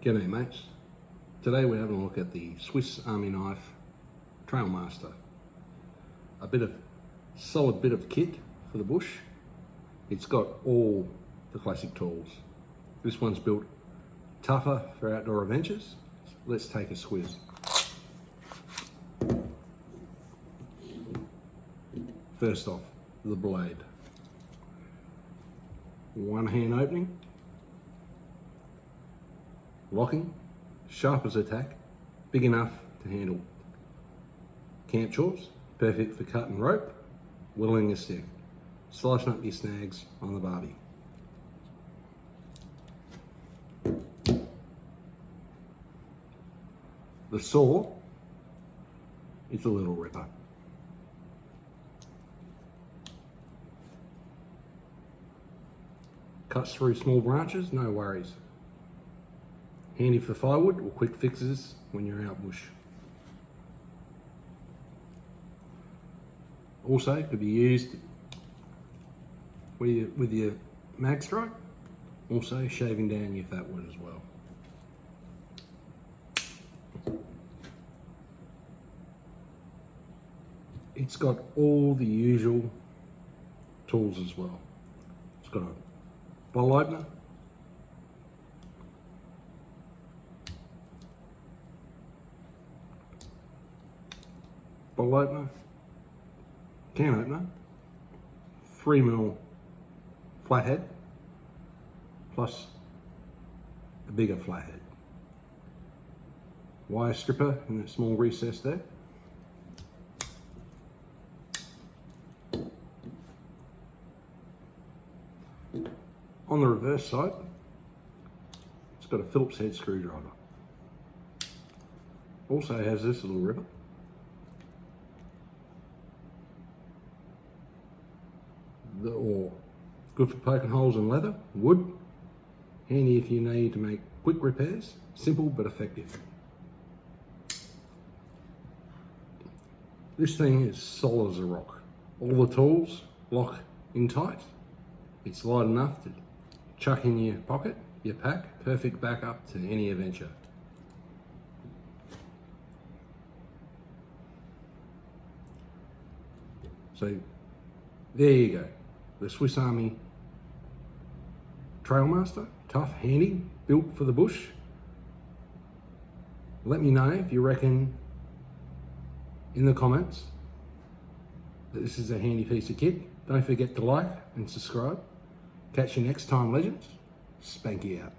G'day mates. Today we're having a look at the Swiss Army knife Trailmaster. Solid bit of kit for the bush. It's got all the classic tools. This one's built tougher for outdoor adventures. Let's take a squiz. First off, the blade. One hand opening. Locking, sharp as a tack, big enough to handle camp chores, perfect for cutting rope, whittling a stick, slicing up your snags on the barbie. The saw is a little ripper. Cuts through small branches, no worries. Handy for firewood or quick fixes when you're out bush. Also could be used with your mag strike, also shaving down your fat wood as well. It's got all the usual tools as well. It's got a bottle opener, bottle opener, can opener, 3mm flathead, plus a bigger flathead. Wire stripper in that small recess there. On the reverse side, it's got a Phillips head screwdriver. Also has this little ripper. Or good for poking holes in leather, wood. Handy if you need to make quick repairs. Simple but effective. This thing is solid as a rock. All the tools lock in tight. It's light enough to chuck in your pocket, your pack. Perfect backup to any adventure. So there you go. The Swiss Army Trailmaster, tough, handy, built for the bush. Let me know if you reckon in the comments that this is a handy piece of kit. Don't forget to like and subscribe. Catch you next time, legends. Spanky out.